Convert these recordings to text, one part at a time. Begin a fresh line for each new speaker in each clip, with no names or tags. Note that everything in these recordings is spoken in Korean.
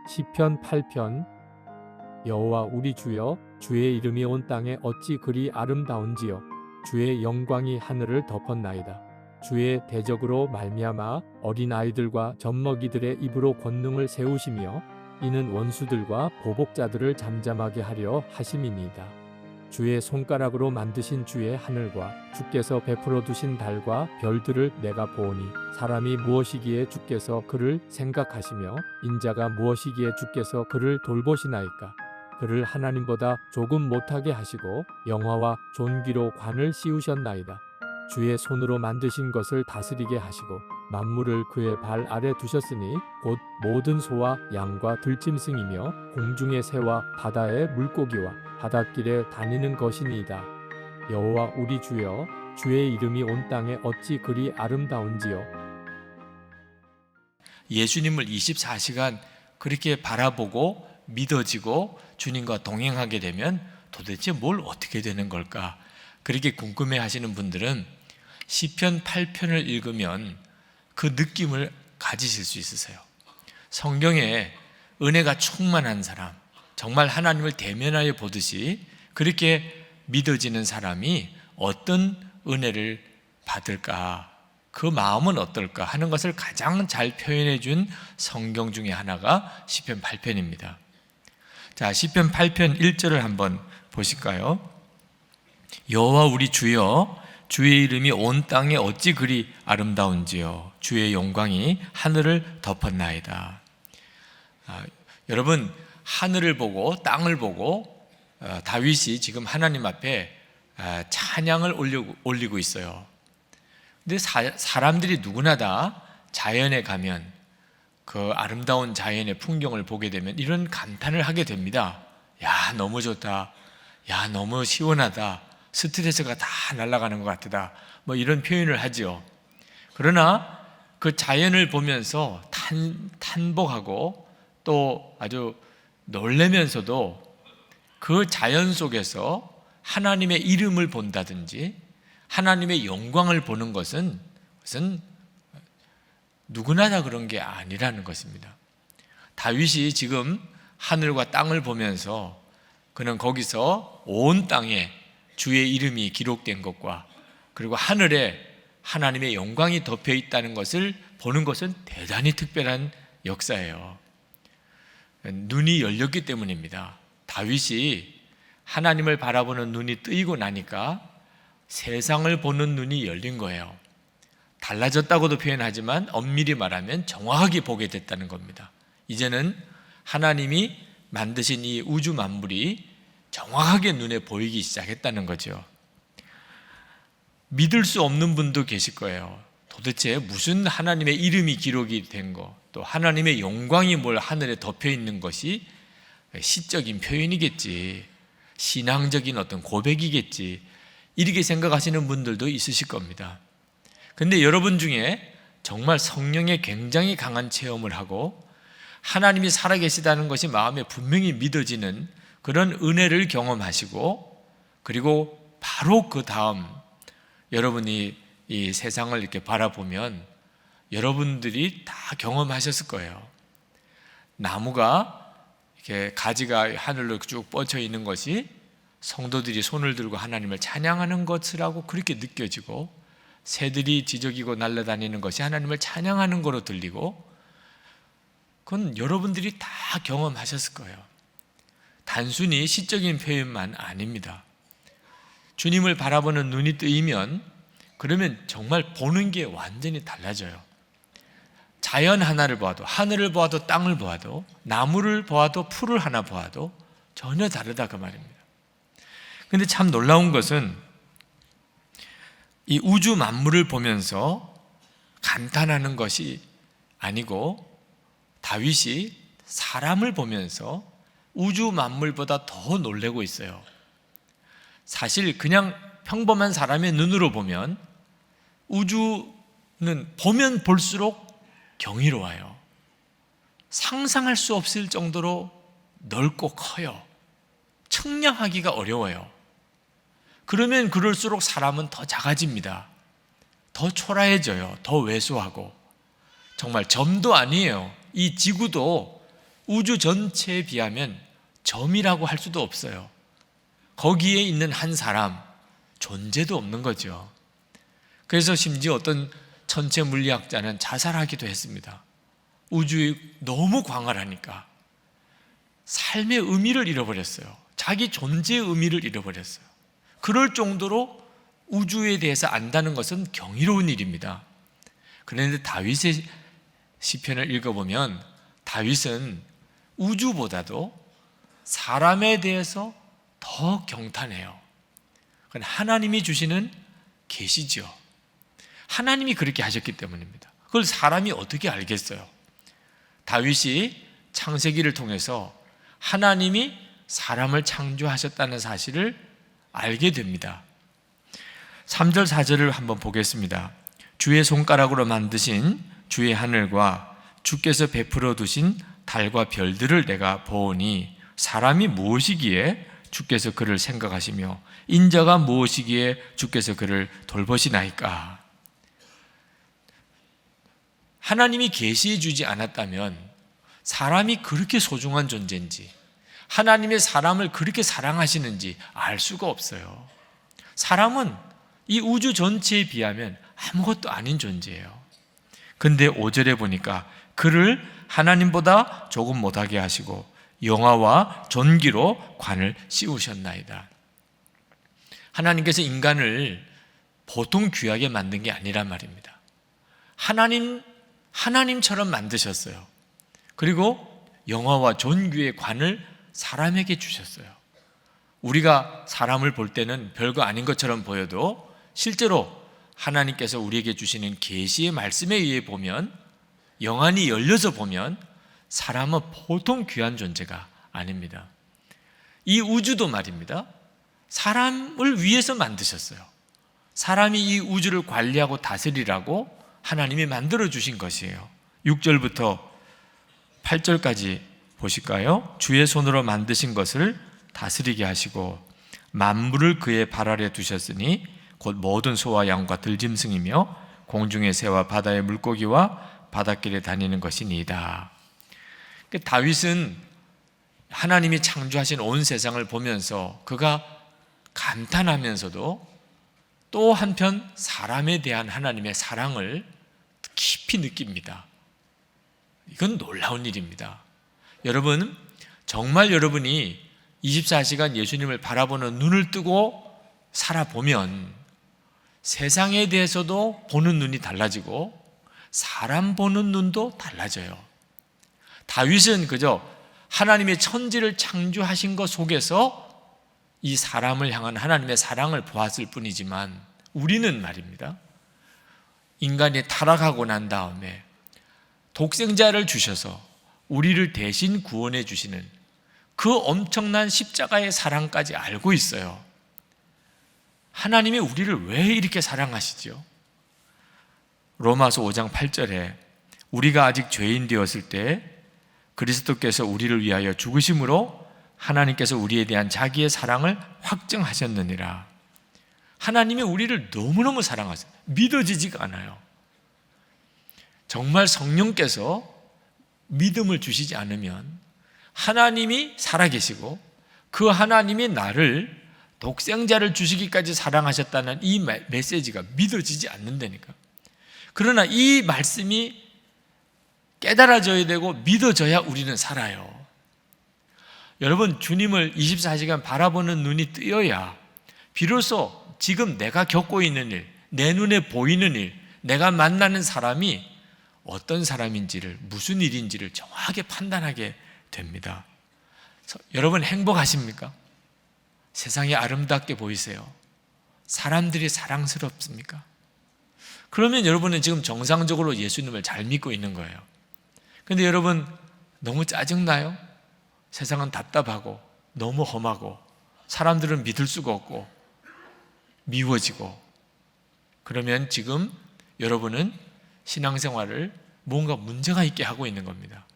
시편 8편. 여호와 우리 주여, 주의 이름이 온 땅에 어찌 그리 아름다운지요. 주의 영광이 하늘을 덮었나이다. 주의 대적으로 말미암아 어린아이들과 젖먹이들의 입으로 권능을 세우시며 이는 원수들과 보복자들을 잠잠하게 하려 하심이니이다. 주의 손가락으로 만드신 주의 하늘과 주께서 베풀어 두신 달과 별들을 내가 보오니 사람이 무엇이기에 주께서 그를 생각하시며 인자가 무엇이기에 주께서 그를 돌보시나이까. 그를 하나님보다 조금 못하게 하시고 영화와 존귀로 관을 씌우셨나이다. 주의 손으로 만드신 것을 다스리게 하시고 만물을 그의 발 아래 두셨으니 곧 모든 소와 양과 들짐승이며 공중의 새와 바다의 물고기와 바닷길에 다니는 것이니이다. 여호와 우리 주여, 주의 이름이 온 땅에 어찌 그리 아름다운지요.
예수님을 24시간 그렇게 바라보고 믿어지고 주님과 동행하게 되면 도대체 뭘 어떻게 되는 걸까? 그렇게 궁금해 하시는 분들은 시편 8편을 읽으면 그 느낌을 가지실 수 있으세요. 성경에 은혜가 충만한 사람, 정말 하나님을 대면하여 보듯이 그렇게 믿어지는 사람이 어떤 은혜를 받을까, 그 마음은 어떨까 하는 것을 가장 잘 표현해 준 성경 중에 하나가 시편 8편입니다. 자, 시편 8편 1절을 한번 보실까요? 여호와 우리 주여, 주의 이름이 온 땅에 어찌 그리 아름다운지요. 주의 영광이 하늘을 덮었나이다. 여러분, 하늘을 보고 땅을 보고 다윗이 지금 하나님 앞에 찬양을 올리고 있어요. 근데 사람들이 누구나 다 자연에 가면 그 아름다운 자연의 풍경을 보게 되면 이런 감탄을 하게 됩니다. 야, 너무 좋다. 야, 너무 시원하다. 스트레스가 다 날아가는 것 같다. 뭐 이런 표현을 하죠. 그러나 그 자연을 보면서 탄복하고 또 아주 놀라면서도 그 자연 속에서 하나님의 이름을 본다든지 하나님의 영광을 보는 것은 누구나 다 그런 게 아니라는 것입니다. 다윗이 지금 하늘과 땅을 보면서 그는 거기서 온 땅에 주의 이름이 기록된 것과 그리고 하늘에 하나님의 영광이 덮여 있다는 것을 보는 것은 대단히 특별한 역사예요. 눈이 열렸기 때문입니다. 다윗이 하나님을 바라보는 눈이 뜨이고 나니까 세상을 보는 눈이 열린 거예요. 달라졌다고도 표현하지만 엄밀히 말하면 정확하게 보게 됐다는 겁니다. 이제는 하나님이 만드신 이 우주 만물이 정확하게 눈에 보이기 시작했다는 거죠. 믿을 수 없는 분도 계실 거예요. 도대체 무슨 하나님의 이름이 기록이 된 거, 또 하나님의 영광이 뭘 하늘에 덮여 있는 것이 시적인 표현이겠지, 신앙적인 어떤 고백이겠지, 이렇게 생각하시는 분들도 있으실 겁니다. 근데 여러분 중에 정말 성령의 굉장히 강한 체험을 하고 하나님이 살아계시다는 것이 마음에 분명히 믿어지는 그런 은혜를 경험하시고, 그리고 바로 그 다음 여러분이 이 세상을 이렇게 바라보면 여러분들이 다 경험하셨을 거예요. 나무가 이렇게 가지가 하늘로 쭉 뻗쳐 있는 것이 성도들이 손을 들고 하나님을 찬양하는 것이라고 그렇게 느껴지고, 새들이 지저귀고 날아다니는 것이 하나님을 찬양하는 거로 들리고, 그건 여러분들이 다 경험하셨을 거예요. 단순히 시적인 표현만 아닙니다. 주님을 바라보는 눈이 뜨이면 그러면 정말 보는 게 완전히 달라져요. 자연 하나를 보아도, 하늘을 보아도, 땅을 보아도, 나무를 보아도, 풀을 하나 보아도 전혀 다르다 그 말입니다. 근데 참 놀라운 것은 이 우주 만물을 보면서 감탄하는 것이 아니고 다윗이 사람을 보면서 우주 만물보다 더 놀라고 있어요. 사실 그냥 평범한 사람의 눈으로 보면 우주는 보면 볼수록 경이로워요. 상상할 수 없을 정도로 넓고 커요. 측량하기가 어려워요. 그러면 그럴수록 사람은 더 작아집니다. 더 초라해져요. 더 왜소하고. 정말 점도 아니에요. 이 지구도 우주 전체에 비하면 점이라고 할 수도 없어요. 거기에 있는 한 사람, 존재도 없는 거죠. 그래서 심지어 어떤 천체 물리학자는 자살하기도 했습니다. 우주에 너무 광활하니까 삶의 의미를 잃어버렸어요. 자기 존재의 의미를 잃어버렸어요. 그럴 정도로 우주에 대해서 안다는 것은 경이로운 일입니다. 그런데 다윗의 시편을 읽어보면 다윗은 우주보다도 사람에 대해서 더 경탄해요. 그건 하나님이 주시는 계시죠. 하나님이 그렇게 하셨기 때문입니다. 그걸 사람이 어떻게 알겠어요? 다윗이 창세기를 통해서 하나님이 사람을 창조하셨다는 사실을 알게 됩니다. 3절 4절을 한번 보겠습니다. 주의 손가락으로 만드신 주의 하늘과 주께서 베풀어 두신 달과 별들을 내가 보오니 사람이 무엇이기에 주께서 그를 생각하시며 인자가 무엇이기에 주께서 그를 돌보시나이까. 하나님이 계시해 주지 않았다면 사람이 그렇게 소중한 존재인지, 하나님의 사람을 그렇게 사랑하시는지 알 수가 없어요. 사람은 이 우주 전체에 비하면 아무것도 아닌 존재예요. 근데 5절에 보니까 그를 하나님보다 조금 못하게 하시고 영화와 존귀로 관을 씌우셨나이다. 하나님께서 인간을 보통 귀하게 만든 게 아니란 말입니다. 하나님처럼 만드셨어요. 그리고 영화와 존귀의 관을 사람에게 주셨어요. 우리가 사람을 볼 때는 별거 아닌 것처럼 보여도 실제로 하나님께서 우리에게 주시는 계시의 말씀에 의해 보면, 영안이 열려서 보면 사람은 보통 귀한 존재가 아닙니다. 이 우주도 말입니다, 사람을 위해서 만드셨어요. 사람이 이 우주를 관리하고 다스리라고 하나님이 만들어 주신 것이에요. 6절부터 8절까지 보실까요? 주의 손으로 만드신 것을 다스리게 하시고 만물을 그의 발 아래 두셨으니 곧 모든 소와 양과 들짐승이며 공중의 새와 바다의 물고기와 바닷길에 다니는 것이니이다. 다윗은 하나님이 창조하신 온 세상을 보면서 그가 감탄하면서도 또 한편 사람에 대한 하나님의 사랑을 깊이 느낍니다. 이건 놀라운 일입니다. 여러분, 정말 여러분이 24시간 예수님을 바라보는 눈을 뜨고 살아보면 세상에 대해서도 보는 눈이 달라지고 사람 보는 눈도 달라져요. 다윗은 그저 하나님의 천지를 창조하신 것 속에서 이 사람을 향한 하나님의 사랑을 보았을 뿐이지만, 우리는 말입니다, 인간이 타락하고 난 다음에 독생자를 주셔서 우리를 대신 구원해 주시는 그 엄청난 십자가의 사랑까지 알고 있어요. 하나님이 우리를 왜 이렇게 사랑하시죠? 로마서 5장 8절에 우리가 아직 죄인 되었을 때 그리스도께서 우리를 위하여 죽으심으로 하나님께서 우리에 대한 자기의 사랑을 확증하셨느니라. 하나님이 우리를 너무너무 사랑하세요. 믿어지지가 않아요. 정말 성령께서 믿음을 주시지 않으면 하나님이 살아계시고 그 하나님이 나를 독생자를 주시기까지 사랑하셨다는 이 메시지가 믿어지지 않는다니까. 그러나 이 말씀이 깨달아져야 되고 믿어져야 우리는 살아요. 여러분, 주님을 24시간 바라보는 눈이 뜨여야 비로소 지금 내가 겪고 있는 일, 내 눈에 보이는 일, 내가 만나는 사람이 어떤 사람인지를, 무슨 일인지를 정확하게 판단하게 됩니다. 여러분, 행복하십니까? 세상이 아름답게 보이세요? 사람들이 사랑스럽습니까? 그러면 여러분은 지금 정상적으로 예수님을 잘 믿고 있는 거예요. 근데 여러분, 너무 짜증나요? 세상은 답답하고 너무 험하고 사람들은 믿을 수가 없고 미워지고, 그러면 지금 여러분은 신앙생활을 뭔가 문제가 있게 하고 있는 겁니다.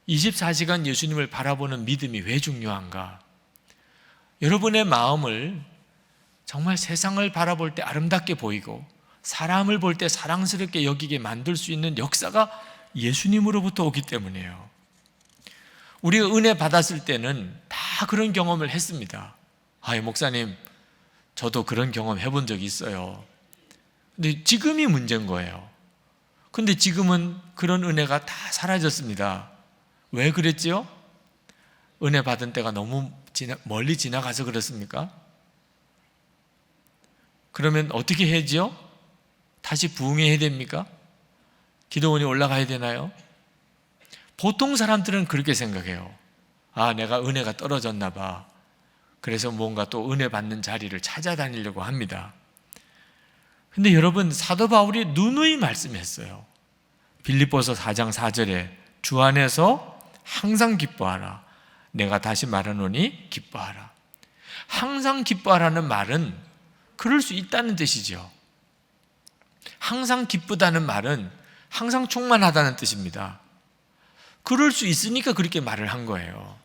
24시간 예수님을 바라보는 믿음이 왜 중요한가? 여러분의 마음을 정말 세상을 바라볼 때 아름답게 보이고 사람을 볼 때 사랑스럽게 여기게 만들 수 있는 역사가 예수님으로부터 오기 때문이에요. 우리가 은혜 받았을 때는 다 그런 경험을 했습니다. 목사님, 저도 그런 경험 해본 적이 있어요. 근데 지금이 문제인 거예요. 근데 지금은 그런 은혜가 다 사라졌습니다. 왜 그랬지요? 은혜 받은 때가 너무 멀리 지나가서 그렇습니까? 그러면 어떻게 해야지요? 다시 부흥해야 됩니까? 기도원이 올라가야 되나요? 보통 사람들은 그렇게 생각해요. 내가 은혜가 떨어졌나 봐. 그래서 뭔가 또 은혜 받는 자리를 찾아다니려고 합니다. 근데 여러분, 사도 바울이 누누이 말씀했어요. 빌립보서 4장 4절에 주 안에서 항상 기뻐하라. 내가 다시 말하노니 기뻐하라. 항상 기뻐하라는 말은 그럴 수 있다는 뜻이죠. 항상 기쁘다는 말은 항상 충만하다는 뜻입니다. 그럴 수 있으니까 그렇게 말을 한 거예요.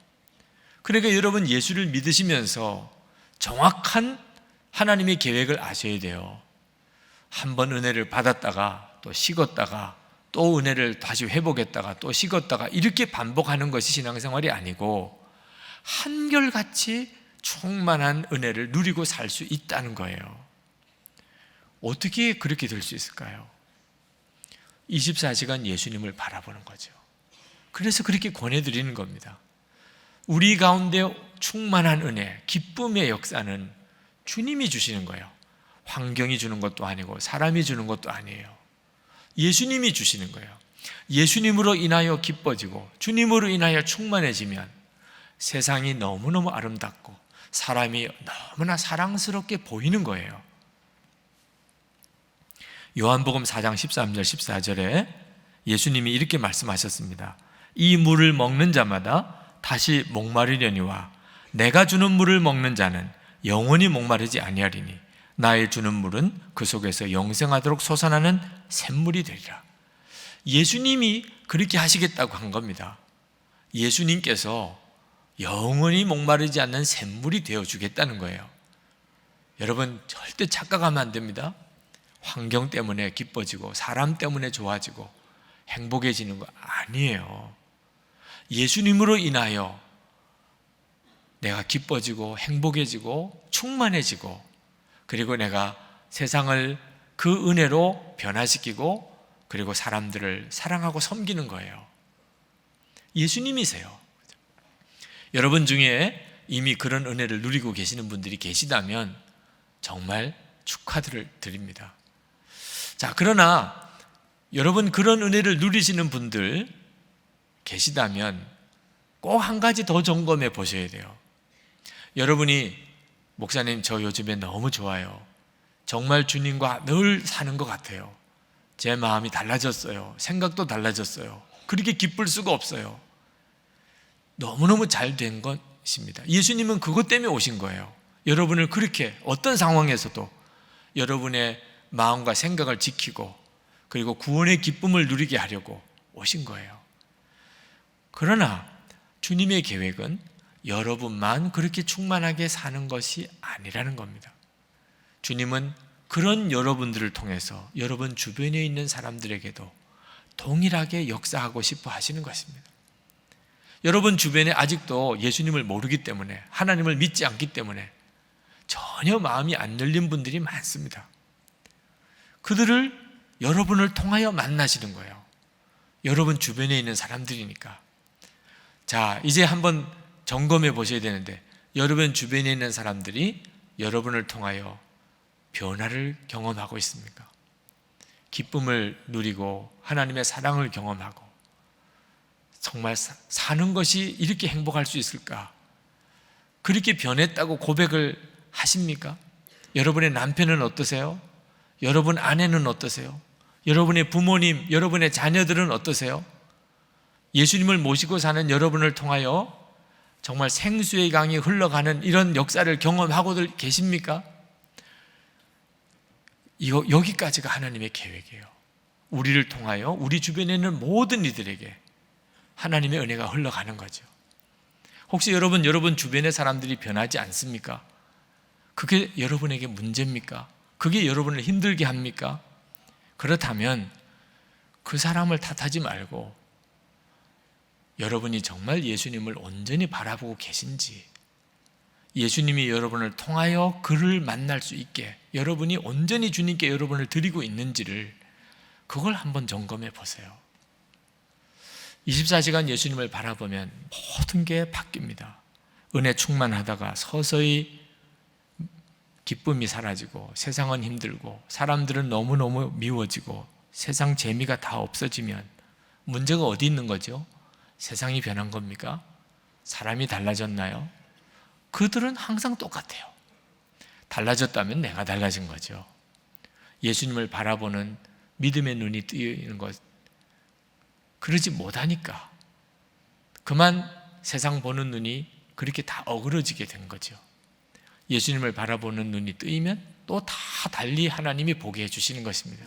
그러니까 여러분, 예수를 믿으시면서 정확한 하나님의 계획을 아셔야 돼요. 한 번 은혜를 받았다가 또 식었다가 또 은혜를 다시 회복했다가 또 식었다가 이렇게 반복하는 것이 신앙생활이 아니고 한결같이 충만한 은혜를 누리고 살 수 있다는 거예요. 어떻게 그렇게 될 수 있을까요? 24시간 예수님을 바라보는 거죠. 그래서 그렇게 권해드리는 겁니다. 우리 가운데 충만한 은혜, 기쁨의 역사는 주님이 주시는 거예요. 환경이 주는 것도 아니고 사람이 주는 것도 아니에요. 예수님이 주시는 거예요. 예수님으로 인하여 기뻐지고 주님으로 인하여 충만해지면 세상이 너무너무 아름답고 사람이 너무나 사랑스럽게 보이는 거예요. 요한복음 4장 13절 14절에 예수님이 이렇게 말씀하셨습니다. 이 물을 먹는 자마다 다시 목마르려니와 내가 주는 물을 먹는 자는 영원히 목마르지 아니하리니 나의 주는 물은 그 속에서 영생하도록 솟아나는 샘물이 되리라. 예수님이 그렇게 하시겠다고 한 겁니다. 예수님께서 영원히 목마르지 않는 샘물이 되어주겠다는 거예요. 여러분, 절대 착각하면 안 됩니다. 환경 때문에 기뻐지고 사람 때문에 좋아지고 행복해지는 거 아니에요. 예수님으로 인하여 내가 기뻐지고 행복해지고 충만해지고 그리고 내가 세상을 그 은혜로 변화시키고 그리고 사람들을 사랑하고 섬기는 거예요. 예수님이세요. 여러분 중에 이미 그런 은혜를 누리고 계시는 분들이 계시다면 정말 축하를 드립니다. 자, 그러나 여러분 그런 은혜를 누리시는 분들 계시다면 꼭 한 가지 더 점검해 보셔야 돼요. 여러분이 목사님, 저 요즘에 너무 좋아요. 정말 주님과 늘 사는 것 같아요. 제 마음이 달라졌어요. 생각도 달라졌어요. 그렇게 기쁠 수가 없어요. 너무너무 잘 된 것입니다. 예수님은 그것 때문에 오신 거예요. 여러분을 그렇게 어떤 상황에서도 여러분의 마음과 생각을 지키고 그리고 구원의 기쁨을 누리게 하려고 오신 거예요. 그러나 주님의 계획은 여러분만 그렇게 충만하게 사는 것이 아니라는 겁니다. 주님은 그런 여러분들을 통해서 여러분 주변에 있는 사람들에게도 동일하게 역사하고 싶어 하시는 것입니다. 여러분 주변에 아직도 예수님을 모르기 때문에 하나님을 믿지 않기 때문에 전혀 마음이 안 열린 분들이 많습니다. 그들을 여러분을 통하여 만나시는 거예요. 여러분 주변에 있는 사람들이니까. 자, 이제 한번 점검해 보셔야 되는데 여러분 주변에 있는 사람들이 여러분을 통하여 변화를 경험하고 있습니까? 기쁨을 누리고 하나님의 사랑을 경험하고 정말 사는 것이 이렇게 행복할 수 있을까? 그렇게 변했다고 고백을 하십니까? 여러분의 남편은 어떠세요? 여러분 아내는 어떠세요? 여러분의 부모님, 여러분의 자녀들은 어떠세요? 예수님을 모시고 사는 여러분을 통하여 정말 생수의 강이 흘러가는 이런 역사를 경험하고들 계십니까? 여기까지가 하나님의 계획이에요. 우리를 통하여 우리 주변에 있는 모든 이들에게 하나님의 은혜가 흘러가는 거죠. 혹시 여러분 주변의 사람들이 변하지 않습니까? 그게 여러분에게 문제입니까? 그게 여러분을 힘들게 합니까? 그렇다면 그 사람을 탓하지 말고 여러분이 정말 예수님을 온전히 바라보고 계신지, 예수님이 여러분을 통하여 그를 만날 수 있게 여러분이 온전히 주님께 여러분을 드리고 있는지를 그걸 한번 점검해 보세요. 24시간 예수님을 바라보면 모든 게 바뀝니다. 은혜 충만하다가 서서히 기쁨이 사라지고 세상은 힘들고 사람들은 너무너무 미워지고 세상 재미가 다 없어지면 문제가 어디 있는 거죠? 세상이 변한 겁니까? 사람이 달라졌나요? 그들은 항상 똑같아요. 달라졌다면 내가 달라진 거죠. 예수님을 바라보는 믿음의 눈이 뜨이는 것, 그러지 못하니까 그만 세상 보는 눈이 그렇게 다 어그러지게 된 거죠. 예수님을 바라보는 눈이 뜨이면 또 다 달리 하나님이 보게 해주시는 것입니다.